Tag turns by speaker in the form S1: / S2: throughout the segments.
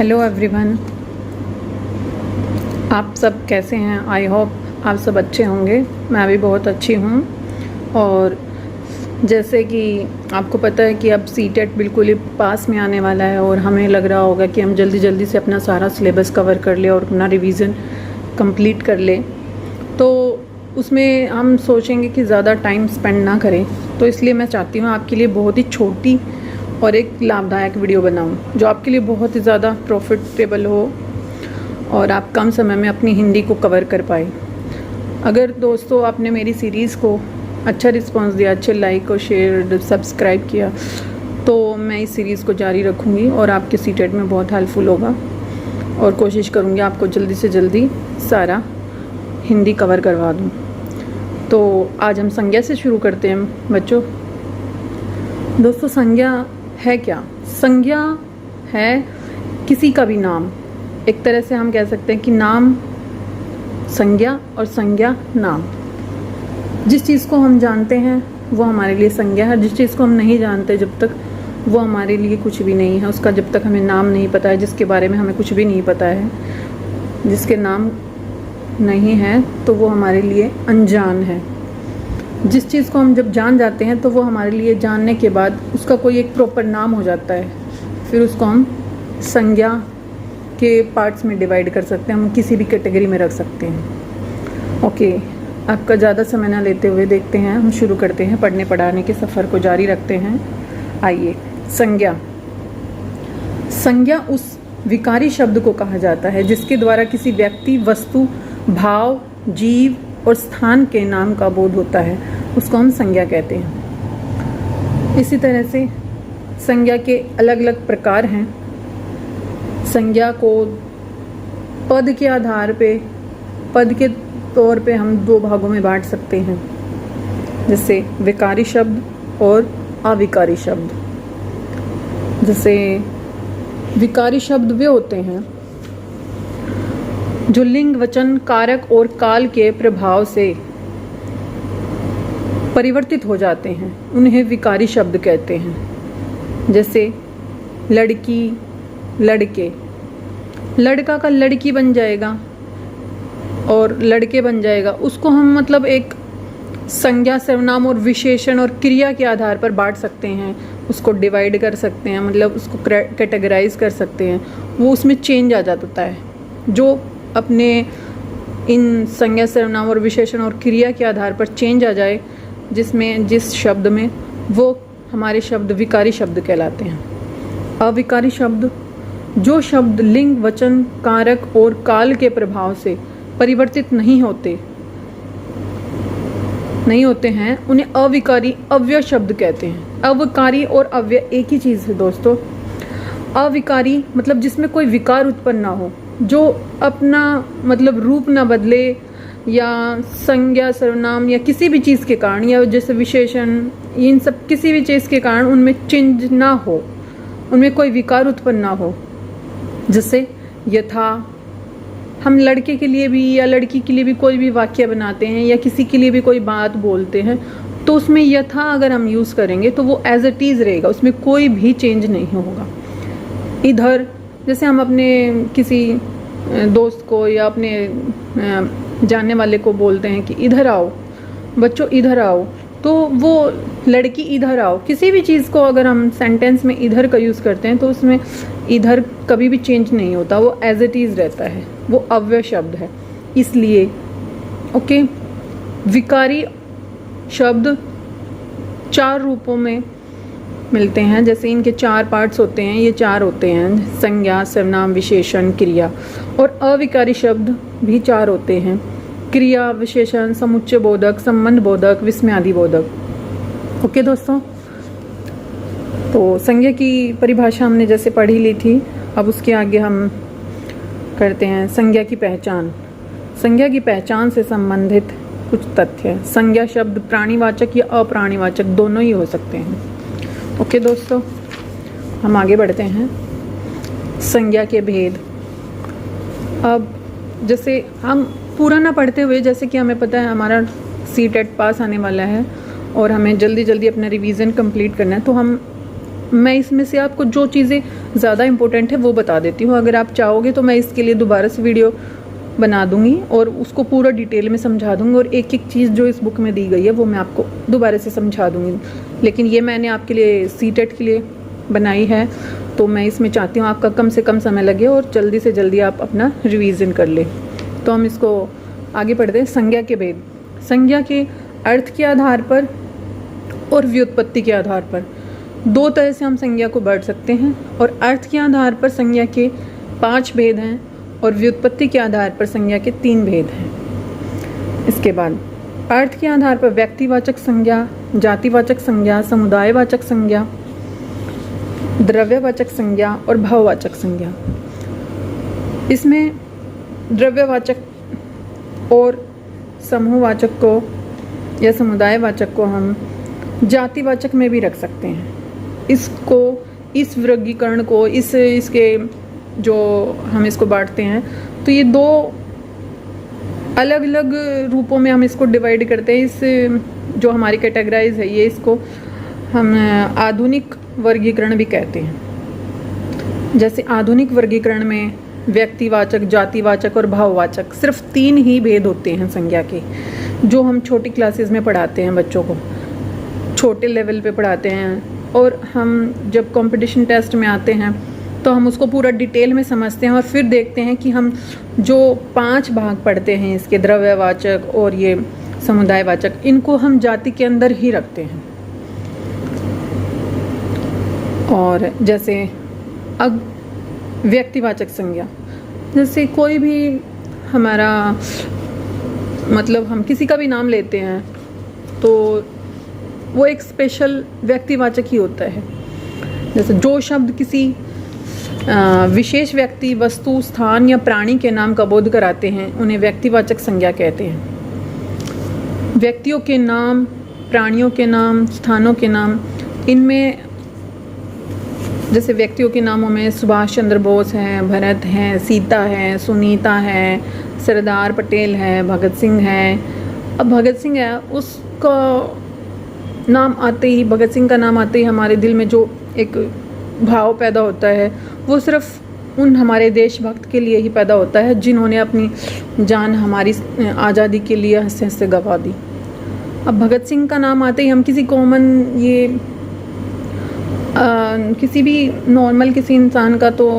S1: Hello everyone, आप सब कैसे हैं? आई होप आप सब अच्छे होंगे। मैं भी बहुत अच्छी हूँ। और जैसे कि आपको पता है कि अब सीटेट बिल्कुल ही पास में आने वाला है और हमें लग रहा होगा कि हम जल्दी जल्दी से अपना सारा सिलेबस कवर कर ले और अपना रिवीजन कंप्लीट कर ले। तो उसमें हम सोचेंगे कि ज़्यादा टाइम स्पेंड ना करें, तो इसलिए मैं चाहती हूँ आपके लिए बहुत ही छोटी और एक लाभदायक वीडियो बनाऊं जो आपके लिए बहुत ही ज़्यादा प्रॉफिटेबल हो और आप कम समय में अपनी हिंदी को कवर कर पाए। अगर दोस्तों आपने मेरी सीरीज़ को अच्छा रिस्पांस दिया, अच्छे लाइक और शेयर सब्सक्राइब किया, तो मैं इस सीरीज़ को जारी रखूँगी और आपके सीटेट में बहुत हेल्पफुल होगा और कोशिश करूँगी आपको जल्दी से जल्दी सारा हिंदी कवर करवा दूँ। तो आज हम संज्ञा से शुरू करते हैं बच्चों। दोस्तों, संज्ञा है क्या? संज्ञा है किसी का भी नाम। एक तरह से हम कह सकते हैं कि नाम संज्ञा और संज्ञा नाम। जिस चीज़ को हम जानते हैं वो हमारे लिए संज्ञा है। जिस चीज़ को हम नहीं जानते जब तक, वो हमारे लिए कुछ भी नहीं है। उसका जब तक हमें नाम नहीं पता है, जिसके बारे में हमें कुछ भी नहीं पता है, जिसके नाम नहीं है, तो वो हमारे लिए अनजान है। जिस चीज़ को हम जब जान जाते हैं तो वो हमारे लिए जानने के बाद उसका कोई एक प्रॉपर नाम हो जाता है। फिर उसको हम संज्ञा के पार्ट्स में डिवाइड कर सकते हैं, हम किसी भी कैटेगरी में रख सकते हैं। ओके, आपका ज़्यादा समय ना लेते हुए देखते हैं, हम शुरू करते हैं, पढ़ने पढ़ाने के सफ़र को जारी रखते हैं। आइए, संज्ञा। संज्ञा उस विकारी शब्द को कहा जाता है जिसके द्वारा किसी व्यक्ति, वस्तु, भाव, जीव और स्थान के नाम का बोध होता है, उसको हम संज्ञा कहते हैं। इसी तरह से संज्ञा के अलग अलग प्रकार हैं। संज्ञा को पद के आधार पे, पद के तौर पे हम दो भागों में बांट सकते हैं, जैसे विकारी शब्द और अविकारी शब्द। जैसे विकारी शब्द वे होते हैं जो लिंग, वचन, कारक और काल के प्रभाव से परिवर्तित हो जाते हैं, उन्हें विकारी शब्द कहते हैं। जैसे लड़की, लड़के। लड़का का लड़की बन जाएगा और लड़के बन जाएगा। उसको हम मतलब एक संज्ञा, सर्वनाम और विशेषण और क्रिया के आधार पर बांट सकते हैं, उसको डिवाइड कर सकते हैं, मतलब उसको कैटेगराइज कर सकते हैं। वो उसमें चेंज आ जाता है। जो अपने इन संज्ञा, सर्वनाम और विशेषण और क्रिया के आधार पर चेंज आ जाए, जिसमें जिस शब्द में, वो हमारे शब्द विकारी शब्द कहलाते हैं। अविकारी शब्द, जो शब्द लिंग, वचन, कारक और काल के प्रभाव से परिवर्तित नहीं होते हैं, उन्हें अविकारी, अव्यय शब्द कहते हैं। अविकारी और अव्यय एक ही चीज़ है दोस्तों। अविकारी मतलब जिसमें कोई विकार उत्पन्न ना हो, जो अपना मतलब रूप ना बदले, या संज्ञा, सर्वनाम या किसी भी चीज़ के कारण, या जैसे विशेषण, इन सब किसी भी चीज़ के कारण उनमें चेंज ना हो, उनमें कोई विकार उत्पन्न ना हो। जैसे यथा, हम लड़के के लिए भी या लड़की के लिए भी कोई भी वाक्य बनाते हैं या किसी के लिए भी कोई बात बोलते हैं, तो उसमें यथा अगर हम यूज़ करेंगे तो वो एज इट इज़ रहेगा, उसमें कोई भी चेंज नहीं होगा। इधर, जैसे हम अपने किसी दोस्त को या अपने जानने वाले को बोलते हैं कि इधर आओ बच्चों, इधर आओ, तो वो लड़की इधर आओ, किसी भी चीज़ को अगर हम सेंटेंस में इधर का यूज़ करते हैं तो उसमें इधर कभी भी चेंज नहीं होता, वो एज इट इज़ रहता है, वो अव्यय शब्द है। इसलिए ओके, विकारी शब्द 4 रूपों में मिलते हैं। जैसे इनके 4 पार्ट्स होते हैं, ये 4 होते हैं, संज्ञा, सर्वनाम, विशेषण, क्रिया। और अविकारी शब्द भी 4 होते हैं, क्रिया, विशेषण, समुच्चय बोधक, संबंध बोधक, विस्मयादि बोधक। ओके दोस्तों, तो संज्ञा की परिभाषा हमने जैसे पढ़ी ली थी, अब उसके आगे हम करते हैं संज्ञा की पहचान। संज्ञा की पहचान से संबंधित कुछ तथ्य। संज्ञा शब्द प्राणीवाचक या अप्राणीवाचक दोनों ही हो सकते हैं। ओके दोस्तों, हम आगे बढ़ते हैं। संज्ञा के भेद। अब जैसे हम पूरा ना पढ़ते हुए, जैसे कि हमें पता है हमारा सीटेट पास आने वाला है और हमें जल्दी जल्दी अपना रिवीजन कंप्लीट करना है, तो हम मैं इसमें से आपको जो चीज़ें ज़्यादा इम्पोर्टेंट है वो बता देती हूँ। अगर आप चाहोगे तो मैं इसके लिए दोबारा से वीडियो बना दूँगी और उसको पूरा डिटेल में समझा दूँगी, और एक एक चीज़ जो इस बुक में दी गई है वो मैं आपको दोबारा से समझा दूँगी। लेकिन ये मैंने आपके लिए सीटेट के लिए बनाई है, तो मैं इसमें चाहती हूँ आपका कम से कम समय लगे और जल्दी से जल्दी आप अपना रिवीजन कर लें। तो हम इसको आगे पढ़ते हैं। संज्ञा के भेद। संज्ञा के अर्थ के आधार पर और व्युत्पत्ति के आधार पर दो तरह से हम संज्ञा को बांट सकते हैं, और अर्थ के आधार पर संज्ञा के 5 भेद हैं और व्युत्पत्ति के आधार पर संज्ञा के 3 भेद हैं। इसके बाद अर्थ के आधार पर व्यक्तिवाचक संज्ञा, जातिवाचक संज्ञा, समुदायवाचक संज्ञा, द्रव्यवाचक संज्ञा और भाववाचक संज्ञा। इसमें द्रव्यवाचक और समूहवाचक को या समुदायवाचक को हम जातिवाचक में भी रख सकते हैं। इसको, इस वर्गीकरण को, इसके जो हम इसको बांटते हैं, तो ये 2 अलग अलग रूपों में हम इसको डिवाइड करते हैं। इस जो हमारी कैटेगराइज है ये, इसको हम आधुनिक वर्गीकरण भी कहते हैं। जैसे आधुनिक वर्गीकरण में व्यक्तिवाचक, जातिवाचक और भाववाचक सिर्फ 3 ही भेद होते हैं संज्ञा के, जो हम छोटी क्लासेस में पढ़ाते हैं, बच्चों को छोटे लेवल पे पढ़ाते हैं। और हम जब कंपटीशन टेस्ट में आते हैं तो हम उसको पूरा डिटेल में समझते हैं और फिर देखते हैं कि हम जो 5 भाग पढ़ते हैं इसके, द्रव्यवाचक और ये समुदायवाचक, इनको हम जाति के अंदर ही रखते हैं। और जैसे अब व्यक्तिवाचक संज्ञा, जैसे कोई भी हमारा, मतलब हम किसी का भी नाम लेते हैं तो वो एक स्पेशल व्यक्तिवाचक ही होता है। जैसे जो शब्द किसी विशेष व्यक्ति, वस्तु, स्थान या प्राणी के नाम का बोध कराते हैं उन्हें व्यक्तिवाचक संज्ञा कहते हैं। व्यक्तियों के नाम, प्राणियों के नाम, स्थानों के नाम, इनमें जैसे व्यक्तियों के नामों में सुभाष चंद्र बोस हैं, भरत हैं, सीता है, सुनीता है, सरदार पटेल है, भगत सिंह है। अब भगत सिंह है, उसका नाम आते ही, भगत सिंह का नाम आते ही हमारे दिल में जो एक भाव पैदा होता है वो सिर्फ उन हमारे देशभक्त के लिए ही पैदा होता है जिन्होंने अपनी जान हमारी आज़ादी के लिए हंसते हंसते गंवा दी। अब भगत सिंह का नाम आते ही हम किसी कॉमन, ये किसी भी नॉर्मल किसी इंसान का तो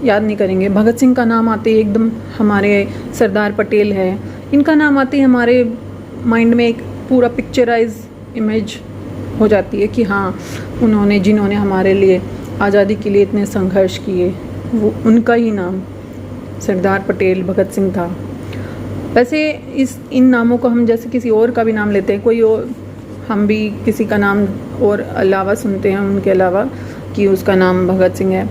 S1: याद नहीं करेंगे। भगत सिंह का नाम आते ही एकदम हमारे सरदार पटेल है, इनका नाम आते ही हमारे माइंड में एक पूरा पिक्चराइज इमेज हो जाती है कि हाँ, जिन्होंने हमारे लिए आज़ादी के लिए इतने संघर्ष किए, वो उनका ही नाम सरदार पटेल, भगत सिंह था। वैसे इन नामों को हम जैसे किसी और का भी नाम लेते हैं, कोई और, हम भी किसी का नाम और अलावा सुनते हैं उनके अलावा कि उसका नाम भगत सिंह है,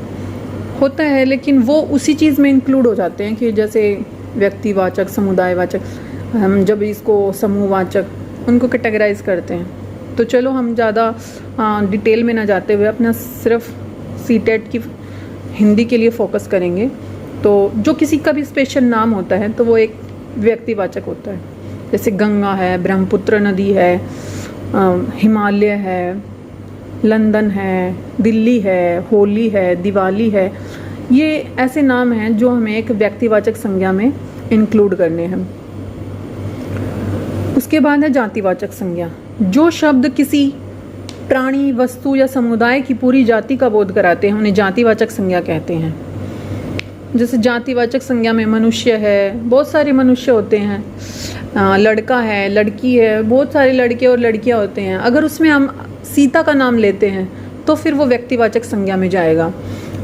S1: होता है, लेकिन वो उसी चीज़ में इंक्लूड हो जाते हैं कि जैसे व्यक्तिवाचक, समुदायवाचक, हम जब इसको समूहवाचक उनको कैटेगराइज करते हैं। तो चलो हम ज़्यादा डिटेल में ना जाते हुए अपना सिर्फ सीटेट की हिंदी के लिए फोकस करेंगे। तो जो किसी का भी स्पेशल नाम होता है तो वो एक व्यक्तिवाचक होता है। जैसे गंगा है, ब्रह्मपुत्र नदी है, हिमालय है, लंदन है, दिल्ली है, होली है, दिवाली है, ये ऐसे नाम हैं जो हमें एक व्यक्तिवाचक संज्ञा में इंक्लूड करने हैं। उसके बाद है जातिवाचक संज्ञा। जो शब्द किसी प्राणी, वस्तु या समुदाय की पूरी जाति का बोध कराते हैं उन्हें जातिवाचक संज्ञा कहते हैं। जैसे जातिवाचक संज्ञा में मनुष्य है, बहुत सारे मनुष्य होते हैं, लड़का है, लड़की है, बहुत सारे लड़के और लड़कियां होते हैं। अगर उसमें हम सीता का नाम लेते हैं तो फिर वो व्यक्तिवाचक संज्ञा में जाएगा।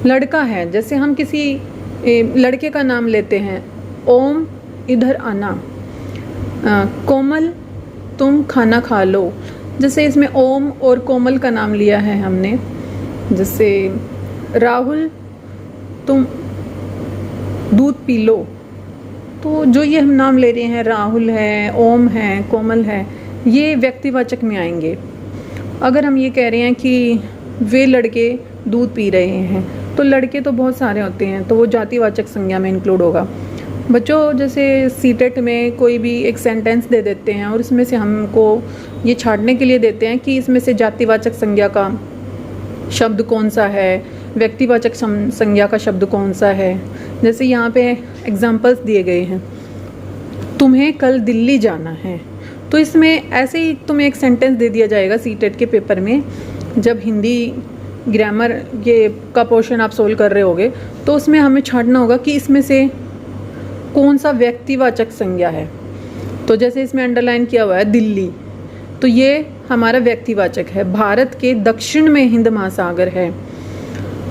S1: लड़का है, जैसे हम किसी लड़के का नाम लेते हैं, ओम इधर आना, कोमल तुम खाना खा लो, जैसे इसमें ओम और कोमल का नाम लिया है हमने। जैसे राहुल तुम दूध पी लो, तो जो ये हम नाम ले रहे हैं, राहुल है, ओम है, कोमल है, ये व्यक्तिवाचक में आएंगे। अगर हम ये कह रहे हैं कि वे लड़के दूध पी रहे हैं, तो लड़के तो बहुत सारे होते हैं, तो वो जातिवाचक संज्ञा में इंक्लूड होगा। बच्चों, जैसे सीटेट में कोई भी एक सेंटेंस दे देते हैं और इसमें से हमको ये छांटने के लिए देते हैं कि इसमें से जातिवाचक संज्ञा का शब्द कौन सा है, व्यक्तिवाचक संज्ञा का शब्द कौन सा है। जैसे यहाँ पे एग्जाम्पल्स दिए गए हैं, तुम्हें कल दिल्ली जाना है, तो इसमें ऐसे ही तुम्हें एक सेंटेंस दे दिया जाएगा सीटेट के पेपर में, जब हिंदी ग्रामर के का पोर्शन आप सोल्व कर रहे होगे, तो उसमें हमें छांटना होगा कि इसमें से कौन सा व्यक्तिवाचक संज्ञा है। तो जैसे इसमें अंडरलाइन किया हुआ है दिल्ली, तो ये हमारा व्यक्तिवाचक है। भारत के दक्षिण में हिंद महासागर है,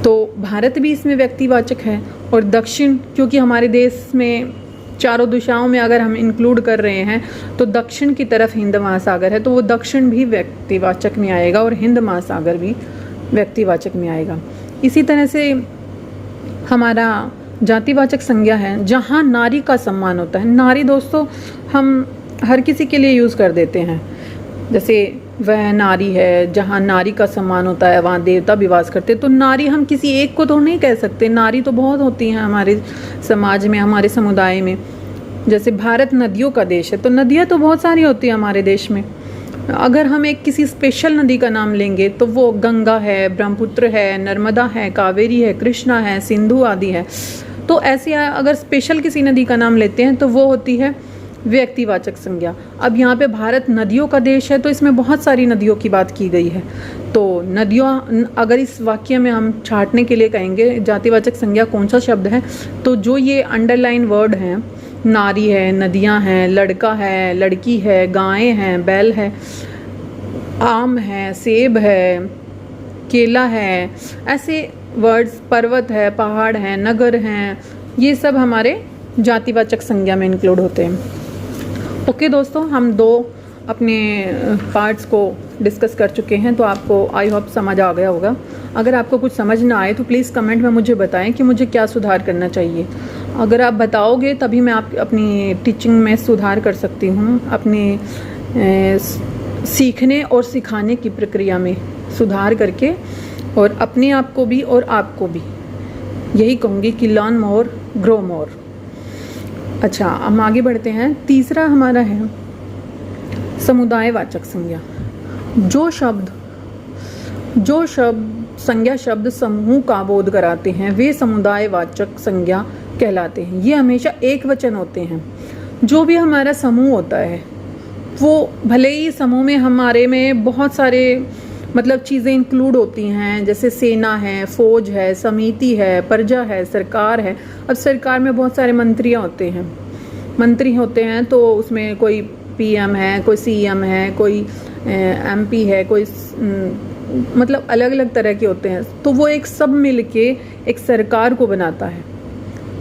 S1: तो भारत भी इसमें व्यक्तिवाचक है। और दक्षिण, क्योंकि हमारे देश में चारों दिशाओं में अगर हम इंक्लूड कर रहे हैं, तो दक्षिण की तरफ हिंद महासागर है, तो वो दक्षिण भी व्यक्तिवाचक में आएगा और हिंद महासागर भी व्यक्तिवाचक में आएगा। इसी तरह से हमारा जातिवाचक संज्ञा है जहाँ नारी का सम्मान होता है। नारी दोस्तों हम हर किसी के लिए यूज़ कर देते हैं, जैसे वह नारी है, जहाँ नारी का सम्मान होता है वहाँ देवता भी वास करते हैं। तो नारी हम किसी एक को तो नहीं कह सकते, नारी तो बहुत होती हैं हमारे समाज में, हमारे समुदाय में। जैसे भारत नदियों का देश है, तो नदियाँ तो बहुत सारी होती हैं हमारे देश में। अगर हम एक किसी स्पेशल नदी का नाम लेंगे तो वो गंगा है, ब्रह्मपुत्र है, नर्मदा है, कावेरी है, कृष्णा है, सिंधु आदि है। तो ऐसे अगर स्पेशल किसी नदी का नाम लेते हैं तो वो होती है व्यक्तिवाचक संज्ञा। अब यहाँ पे भारत नदियों का देश है, तो इसमें बहुत सारी नदियों की बात की गई है। तो नदियों, अगर इस वाक्य में हम छांटने के लिए कहेंगे जातिवाचक संज्ञा कौन सा शब्द है, तो जो ये अंडरलाइन वर्ड हैं, नारी है, नदियाँ हैं, लड़का है, लड़की है, गायें हैं, बैल है, आम है, सेब है, केला है, ऐसे वर्ड्स, पर्वत है, पहाड़ है, नगर हैं, ये सब हमारे जातिवाचक संज्ञा में इंक्लूड होते हैं। ओके दोस्तों, हम दो अपने पार्ट्स को डिस्कस कर चुके हैं, तो आपको आई होप समझ आ गया होगा। अगर आपको कुछ समझ ना आए तो प्लीज़ कमेंट में मुझे बताएं कि मुझे क्या सुधार करना चाहिए। अगर आप बताओगे तभी मैं आप अपनी टीचिंग में सुधार कर सकती हूँ, अपने सीखने और सिखाने की प्रक्रिया में सुधार करके, और अपने आप को भी और आपको भी यही कहूँगी कि लर्न मोर ग्रो मोर। अच्छा, हम आगे बढ़ते हैं। तीसरा हमारा है समुदायवाचक संज्ञा। जो शब्द संज्ञा शब्द समूह का बोध कराते हैं वे समुदायवाचक संज्ञा कहलाते हैं। ये हमेशा एक वचन होते हैं। जो भी हमारा समूह होता है, वो भले ही समूह में हमारे में बहुत सारे मतलब चीज़ें इंक्लूड होती हैं, जैसे सेना है, फौज है, समिति है, प्रजा है, सरकार है। अब सरकार में बहुत सारे मंत्री होते हैं, तो उसमें कोई पीएम है, कोई सीएम है, कोई एमपी है, कोई मतलब अलग अलग तरह के होते हैं। तो वो एक सब मिलके एक सरकार को बनाता है।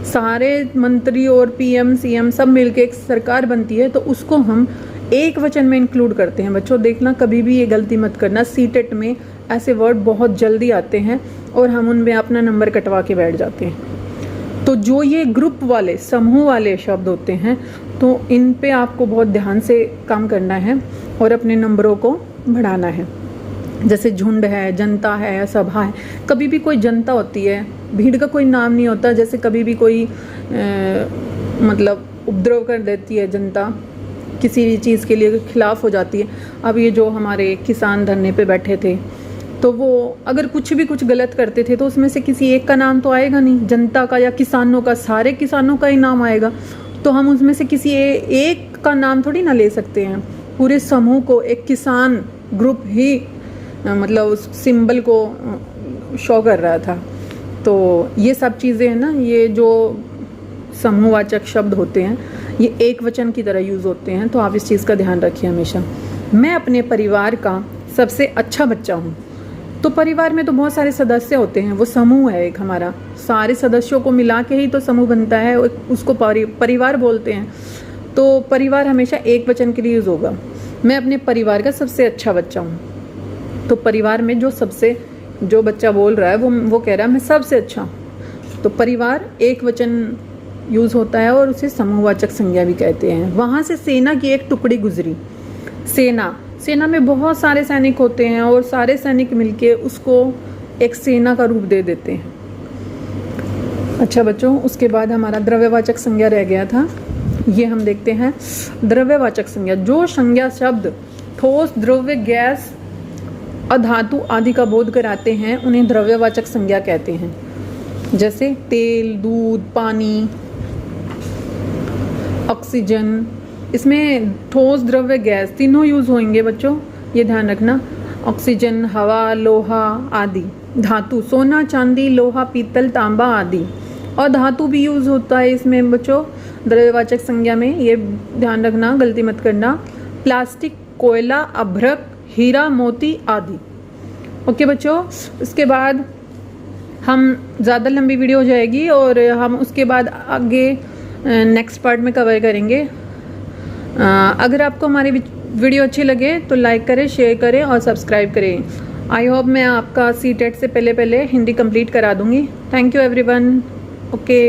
S1: सारे मंत्री और पीएम सीएम सब मिलके एक सरकार बनती है, तो उसको हम एक वचन में इंक्लूड करते हैं। बच्चों देखना, कभी भी ये गलती मत करना। सीटेट में ऐसे वर्ड बहुत जल्दी आते हैं और हम उनमें अपना नंबर कटवा के बैठ जाते हैं। तो जो ये ग्रुप वाले, समूह वाले शब्द होते हैं, तो इन पे आपको बहुत ध्यान से काम करना है और अपने नंबरों को बढ़ाना है। जैसे झुंड है, जनता है, सभा है। कभी भी कोई जनता होती है, भीड़ का कोई नाम नहीं होता। जैसे कभी भी कोई मतलब उपद्रव कर देती है जनता, किसी भी चीज़ के लिए खिलाफ हो जाती है। अब ये जो हमारे किसान धरने पे बैठे थे, तो वो अगर कुछ गलत करते थे तो उसमें से किसी एक का नाम तो आएगा नहीं, जनता का या किसानों का, सारे किसानों का ही नाम आएगा। तो हम उसमें से किसी एक का नाम थोड़ी ना ले सकते हैं। पूरे समूह को एक किसान ग्रुप ही मतलब उस सिंबल को शो कर रहा था। तो ये सब चीज़ें हैं ना, ये जो समूहवाचक शब्द होते हैं ये एक वचन की तरह यूज़ होते हैं। तो आप इस चीज़ का ध्यान रखिए हमेशा। मैं अपने परिवार का सबसे अच्छा बच्चा हूँ। तो परिवार में तो बहुत सारे सदस्य होते हैं, वो समूह है एक हमारा, सारे सदस्यों को मिला के ही तो समूह बनता है, उसको परिवार बोलते हैं। तो परिवार हमेशा एक वचन के लिए यूज़ होगा। मैं अपने परिवार का सबसे अच्छा बच्चा हूँ। तो परिवार में जो बच्चा बोल रहा है वो कह रहा है मैं सबसे अच्छा हूँ। तो परिवार एक वचन यूज़ होता है और उसे समूहवाचक संज्ञा भी कहते हैं। वहाँ से सेना की एक टुकड़ी गुजरी। सेना में बहुत सारे सैनिक होते हैं और सारे सैनिक मिलके उसको एक सेना का रूप दे देते हैं। अच्छा बच्चों, उसके बाद हमारा द्रव्यवाचक संज्ञा रह गया था। ये हम देखते हैं द्रव्यवाचक संज्ञा। जो संज्ञा शब्द ठोस, द्रव्य, गैस अधातु आदि का बोध कराते हैं उन्हें द्रव्यवाचक संज्ञा कहते हैं। जैसे तेल, दूध, पानी, ऑक्सीजन, इसमें ठोस, द्रव्य, गैस तीनों यूज़ होंगे बच्चों, ये ध्यान रखना। ऑक्सीजन, हवा, लोहा आदि। धातु, सोना, चांदी, लोहा, पीतल, तांबा आदि। और धातु भी यूज़ होता है इसमें बच्चों द्रव्यवाचक संज्ञा में, ये ध्यान रखना, गलती मत करना। प्लास्टिक, कोयला, अभ्रक, हीरा, मोती आदि। ओके बच्चों, उसके बाद हम ज़्यादा लंबी वीडियो हो जाएगी और हम उसके बाद आगे नेक्स्ट पार्ट में कवर करेंगे। अगर आपको हमारी वीडियो अच्छी लगे तो लाइक करें, शेयर करें और सब्सक्राइब करें। आई होप मैं आपका सीटेट से पहले हिंदी कंप्लीट करा दूँगी। Thank you everyone. ओके।